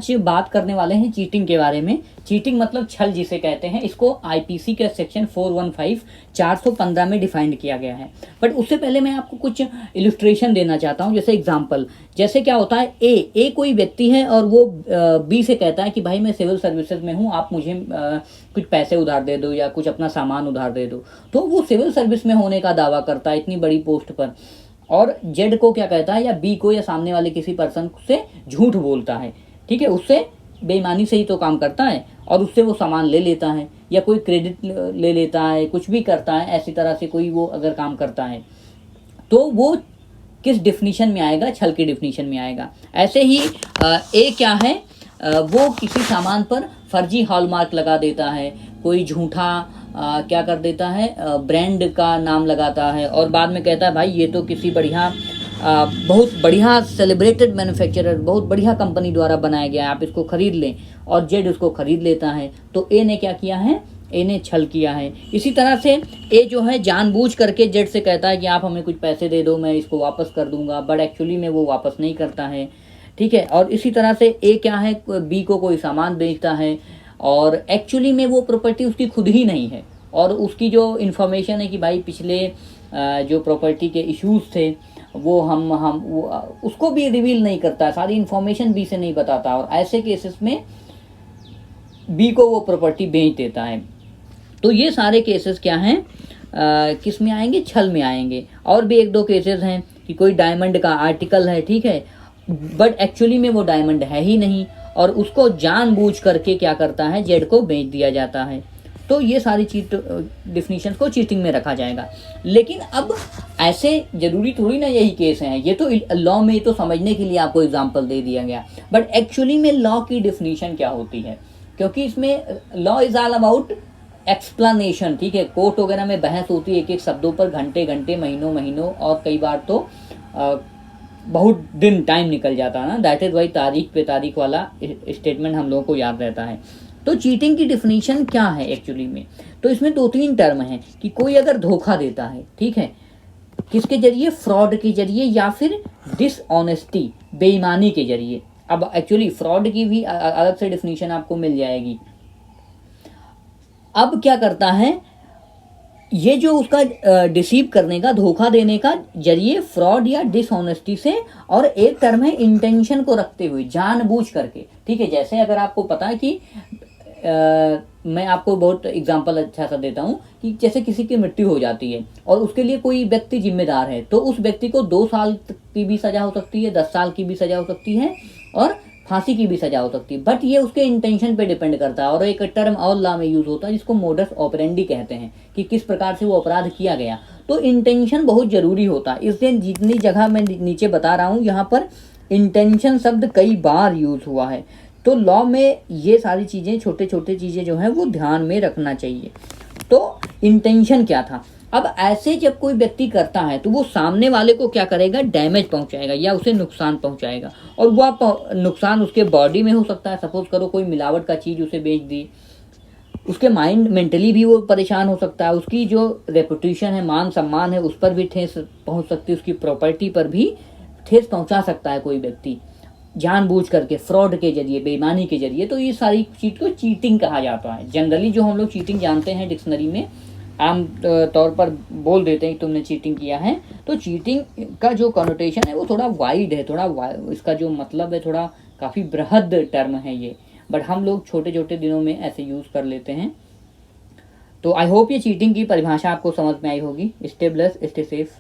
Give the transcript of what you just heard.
आज बात करने वाले हैं चीटिंग के बारे में। चीटिंग मतलब छल जिसे कहते हैं, इसको आईपीसी के सेक्शन 415 415 में डिफाइंड किया गया है। बट उससे पहले मैं आपको कुछ इलस्ट्रेशन देना चाहता हूं, जैसे एग्जांपल। जैसे क्या होता है, ए कोई व्यक्ति है और वो बी से कहता है कि भाई मैं सिविल सर्विसेज में हूं, आप मुझे कुछ पैसे उधार दे दो या कुछ अपना सामान उधार दे दो। तो वो सिविल सर्विस में होने का दावा करता है इतनी बड़ी पोस्ट पर, और जेड को क्या कहता है, या बी को या सामने वाले किसी पर्सन से झूठ बोलता है। ठीक है, उससे बेईमानी से ही तो काम करता है और उससे वो सामान ले लेता है या कोई क्रेडिट ले लेता है, कुछ भी करता है ऐसी तरह से कोई वो अगर काम करता है, तो वो किस डिफिनीशन में आएगा? छल की डिफिनीशन में आएगा। ऐसे ही ए क्या है, वो किसी सामान पर फर्जी हॉलमार्क लगा देता है, कोई झूठा क्या कर देता है, ब्रांड का नाम लगाता है और बाद में कहता है भाई ये तो किसी बढ़िया बहुत बढ़िया सेलिब्रेटेड मैन्युफैक्चरर, बहुत बढ़िया कंपनी द्वारा बनाया गया है, आप इसको खरीद लें, और जेड उसको खरीद लेता है। तो ए ने क्या किया है? ए ने छल किया है। इसी तरह से ए जो है जानबूझ करके जेड से कहता है कि आप हमें कुछ पैसे दे दो, मैं इसको वापस कर दूंगा, बट एक्चुअली में वो वापस नहीं करता है। ठीक है, और इसी तरह से ए क्या है, बी को कोई सामान बेचता है और एक्चुअली में वो प्रॉपर्टी उसकी खुद ही नहीं है, और उसकी जो इन्फॉर्मेशन है कि भाई पिछले जो प्रॉपर्टी के इश्यूज थे वो वो उसको भी रिवील नहीं करता, सारी इन्फॉर्मेशन बी से नहीं बताता, और ऐसे केसेस में बी को वो प्रॉपर्टी बेच देता है। तो ये सारे केसेस क्या हैं, किस में आएंगे? छल में आएंगे। और भी एक दो केसेस हैं कि कोई डायमंड का आर्टिकल है, ठीक है, बट एक्चुअली में वो डायमंड है ही नहीं, और उसको जानबूझ करके क्या करता है, जेड को बेच दिया जाता है। तो ये सारी चीज डिफिनीशन को चीटिंग में रखा जाएगा। लेकिन अब ऐसे जरूरी थोड़ी ना यही केस हैं, ये तो लॉ में तो समझने के लिए आपको एग्जांपल दे दिया गया, बट एक्चुअली में लॉ की डिफिनीशन क्या होती है, क्योंकि इसमें law is all about explanation. ठीक है, कोर्ट वगैरह में बहस होती है एक एक शब्दों पर, घंटे घंटे, महीनों महीनों, और कई बार तो बहुत दिन टाइम निकल जाता है ना। दैट इज वाई तारीख पे तारीख वाला स्टेटमेंट हम लोगों को याद रहता है। तो चीटिंग की डिफिनीशन क्या है एक्चुअली में? तो इसमें दो तीन टर्म हैं कि कोई अगर धोखा देता है, ठीक है, किसके जरिए? फ्रॉड के जरिए, या फिर डिसऑनेस्टी, बेईमानी के जरिए। अब एक्चुअली फ्रॉड की भी अलग से डिफिनीशन आपको मिल जाएगी। अब क्या करता है, ये जो उसका डिसीव करने का, धोखा देने का जरिए, फ्रॉड या डिसऑनेस्टी से, और एक टर्म है इंटेंशन को रखते हुए, जानबूझ करके। ठीक है, जैसे अगर आपको पता है कि मैं आपको बहुत एग्जांपल अच्छा सा देता हूँ कि जैसे किसी की मृत्यु हो जाती है और उसके लिए कोई व्यक्ति जिम्मेदार है, तो उस व्यक्ति को 2 साल की भी सजा हो सकती है, 10 साल की भी सजा हो सकती है, और फांसी की भी सजा हो सकती है। बट ये उसके इंटेंशन पे डिपेंड करता है। और एक टर्म और लॉ में यूज होता है जिसको मोडस ऑपरेंडी कहते हैं, कि किस प्रकार से वो अपराध किया गया। तो इंटेंशन बहुत जरूरी होता है, इसलिए जितनी जगह मैं नीचे बता रहा हूँ यहाँ पर इंटेंशन शब्द कई बार यूज हुआ है। तो लॉ में ये सारी चीजें, छोटे छोटे चीजें जो हैं वो ध्यान में रखना चाहिए। तो इंटेंशन क्या था? अब ऐसे जब कोई व्यक्ति करता है तो वो सामने वाले को क्या करेगा? डैमेज पहुंचाएगा या उसे नुकसान पहुंचाएगा, और वह नुकसान उसके बॉडी में हो सकता है। सपोज करो कोई मिलावट का चीज उसे बेच दी, उसके माइंड मेंटली भी वो परेशान हो सकता है, उसकी जो रेपुटेशन है, मान सम्मान है, उस पर भी ठेस पहुंच सकती है, उसकी प्रॉपर्टी पर भी ठेस पहुंचा सकता है कोई व्यक्ति जानबूझ करके, फ्रॉड के जरिए, बेईमानी के जरिए। तो ये सारी चीज को चीटिंग कहा जाता है। जनरली जो हम लोग चीटिंग जानते हैं डिक्शनरी में, आम तौर पर बोल देते हैं कि तुमने चीटिंग किया है। तो चीटिंग का जो कनोटेशन है वो थोड़ा वाइड है, इसका जो मतलब है थोड़ा काफ़ी बृहद टर्म है ये, बट हम लोग छोटे छोटे दिनों में ऐसे यूज़ कर लेते हैं। तो आई होप ये चीटिंग की परिभाषा आपको समझ में आई होगी। Stay blessed, stay safe.